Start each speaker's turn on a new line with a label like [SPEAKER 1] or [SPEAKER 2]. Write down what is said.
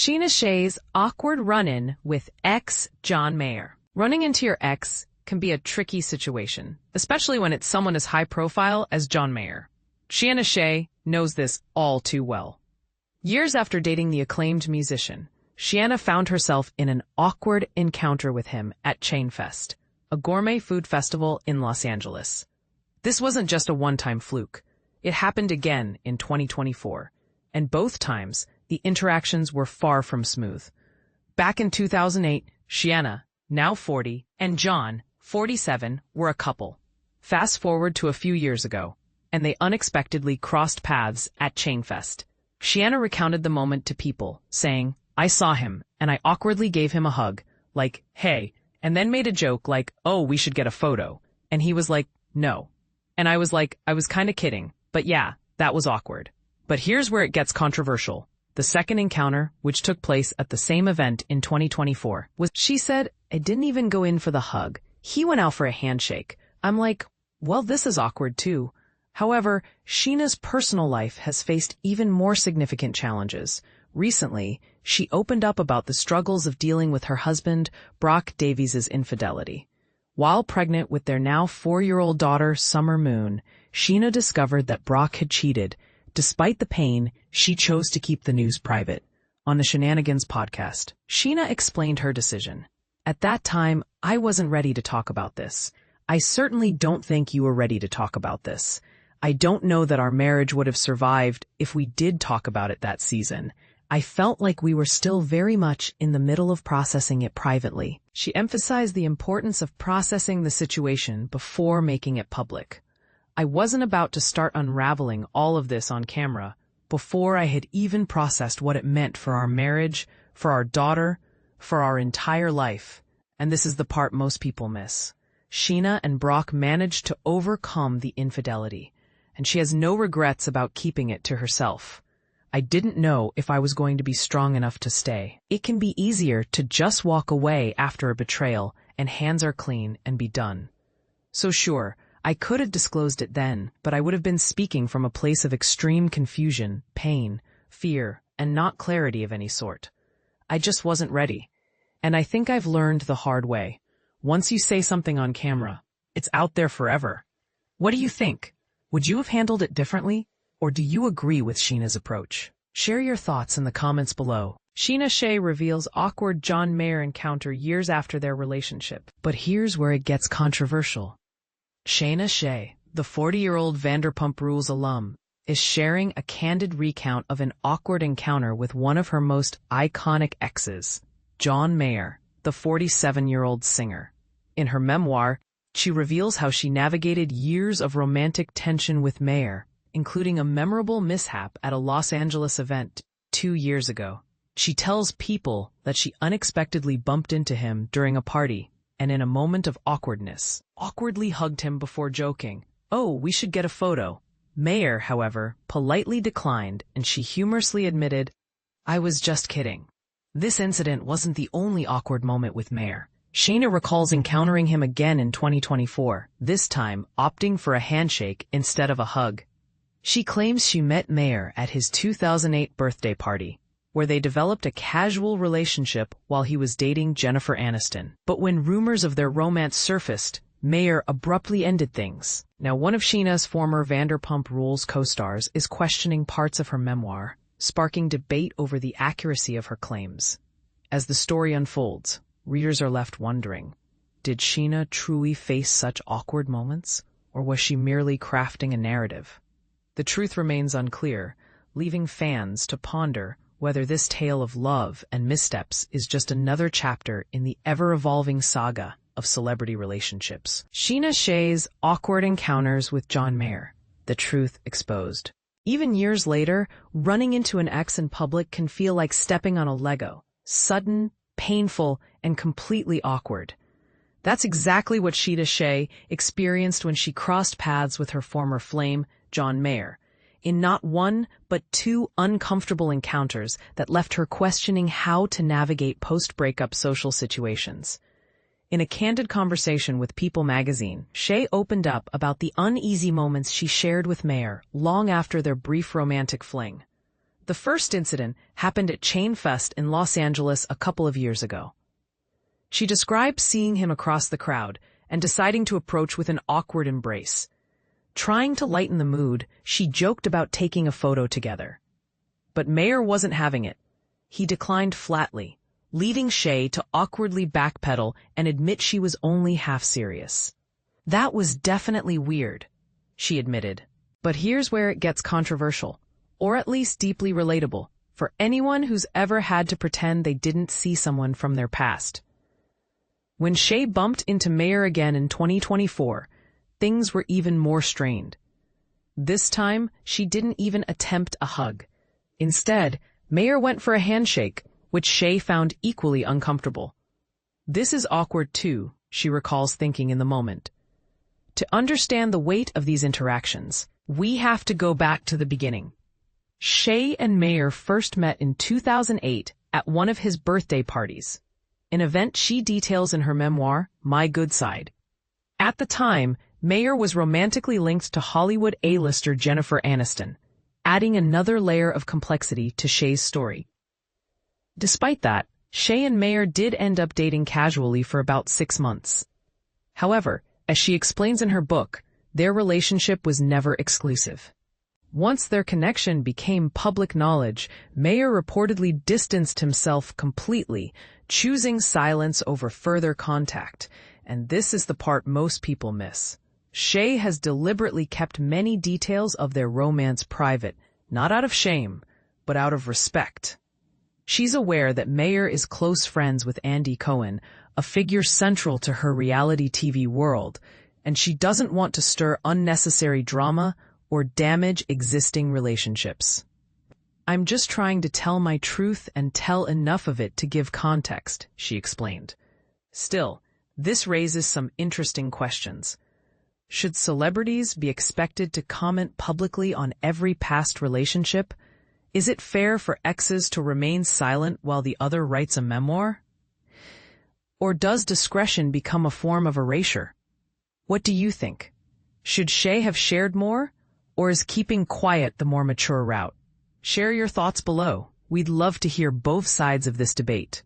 [SPEAKER 1] Scheana Shay's awkward run-in with ex John Mayer. Running into your ex can be a tricky situation, especially when it's someone as high profile as John Mayer. Scheana Shay knows this all too well. Years after dating the acclaimed musician, Scheana found herself in an awkward encounter with him at Chainfest, a gourmet food festival in Los Angeles. This wasn't just a one-time fluke. It happened again in 2024, and both times the interactions were far from smooth. Back in 2008, Scheana, now 40, and John, 47, were a couple. Fast forward to a few years ago, and they unexpectedly crossed paths at Chainfest. Scheana recounted the moment to people, saying, "I saw him, and I awkwardly gave him a hug, like, hey, and then made a joke like, oh, we should get a photo. And he was like, no. And I was like, I was kinda kidding, but yeah, that was awkward." But here's where it gets controversial. The second encounter, which took place at the same event in 2024, was, she said, "I didn't even go in for the hug. He went out for a handshake." I'm like, well, this is awkward too. However, Scheana's personal life has faced even more significant challenges. Recently, she opened up about the struggles of dealing with her husband, Brock Davies' infidelity. While pregnant with their now 4-year-old daughter, Summer Moon, Scheana discovered that Brock had cheated. Despite the pain, she chose to keep the news private. On the Shenanigans podcast, Scheana explained her decision. "At that time, I wasn't ready to talk about this. I certainly don't think you were ready to talk about this. I don't know that our marriage would have survived if we did talk about it that season. I felt like we were still very much in the middle of processing it privately." She emphasized the importance of processing the situation before making it public. "I wasn't about to start unraveling all of this on camera before I had even processed what it meant for our marriage, for our daughter, for our entire life." And this is the part most people miss. Scheana and Brock managed to overcome the infidelity, and she has no regrets about keeping it to herself. "I didn't know if I was going to be strong enough to stay." It can be easier to just walk away after a betrayal and hands are clean and be done. So sure, I could have disclosed it then, but I would have been speaking from a place of extreme confusion, pain, fear, and not clarity of any sort. I just wasn't ready. And I think I've learned the hard way. Once you say something on camera, it's out there forever. What do you think? Would you have handled it differently? Or do you agree with Scheana's approach? Share your thoughts in the comments below. Scheana Shay reveals awkward John Mayer encounter years after their relationship. But here's where it gets controversial. Scheana Shay, the 40-year-old Vanderpump Rules alum, is sharing a candid recount of an awkward encounter with one of her most iconic exes, John Mayer, the 47-year-old singer. In her memoir, she reveals how she navigated years of romantic tension with Mayer, including a memorable mishap at a Los Angeles event 2 years ago. She tells people that she unexpectedly bumped into him during a party, and in a moment of awkwardness, awkwardly hugged him before joking, "Oh, we should get a photo." Mayer, however, politely declined, and she humorously admitted, "I was just kidding." This incident wasn't the only awkward moment with Mayer. Scheana recalls encountering him again in 2024, this time opting for a handshake instead of a hug. She claims she met Mayer at his 2008 birthday party, where they developed a casual relationship while he was dating Jennifer Aniston. But when rumors of their romance surfaced, Mayer abruptly ended things. Now, one of Scheana's former Vanderpump Rules co-stars is questioning parts of her memoir, sparking debate over the accuracy of her claims. As the story unfolds, readers are left wondering, did Scheana truly face such awkward moments, or was she merely crafting a narrative? The truth remains unclear, leaving fans to ponder whether this tale of love and missteps is just another chapter in the ever-evolving saga of celebrity relationships. Scheana Shay's awkward encounters with John Mayer, the truth exposed. Even years later, running into an ex in public can feel like stepping on a Lego. Sudden, painful, and completely awkward. That's exactly what Scheana Shay experienced when she crossed paths with her former flame, John Mayer, in not one, but 2 uncomfortable encounters that left her questioning how to navigate post-breakup social situations. In a candid conversation with People magazine, Shay opened up about the uneasy moments she shared with Mayer long after their brief romantic fling. The first incident happened at Chain Fest in Los Angeles a couple of years ago. She described seeing him across the crowd and deciding to approach with an awkward embrace. Trying to lighten the mood, she joked about taking a photo together. But Mayer wasn't having it. He declined flatly, leading Shay to awkwardly backpedal and admit she was only half serious. That was definitely weird, she admitted. But here's where it gets controversial, or at least deeply relatable, for anyone who's ever had to pretend they didn't see someone from their past. When Shay bumped into Mayer again in 2024, things were even more strained. This time, she didn't even attempt a hug. Instead, Mayer went for a handshake, which Shay found equally uncomfortable. This is awkward too, she recalls thinking in the moment. To understand the weight of these interactions, we have to go back to the beginning. Shay and Mayer first met in 2008 at one of his birthday parties, an event she details in her memoir, My Good Side. At the time, Mayer was romantically linked to Hollywood A-lister Jennifer Aniston, adding another layer of complexity to Shay's story. Despite that, Shay and Mayer did end up dating casually for about 6 months. However, as she explains in her book, their relationship was never exclusive. Once their connection became public knowledge, Mayer reportedly distanced himself completely, choosing silence over further contact, and this is the part most people miss. Shay has deliberately kept many details of their romance private, not out of shame, but out of respect. She's aware that Mayer is close friends with Andy Cohen, a figure central to her reality TV world, and she doesn't want to stir unnecessary drama or damage existing relationships. I'm just trying to tell my truth and tell enough of it to give context, she explained. Still, this raises some interesting questions. Should celebrities be expected to comment publicly on every past relationship? Is it fair for exes to remain silent while the other writes a memoir? Or does discretion become a form of erasure? What do you think? Should Shay have shared more, or is keeping quiet the more mature route? Share your thoughts below. We'd love to hear both sides of this debate.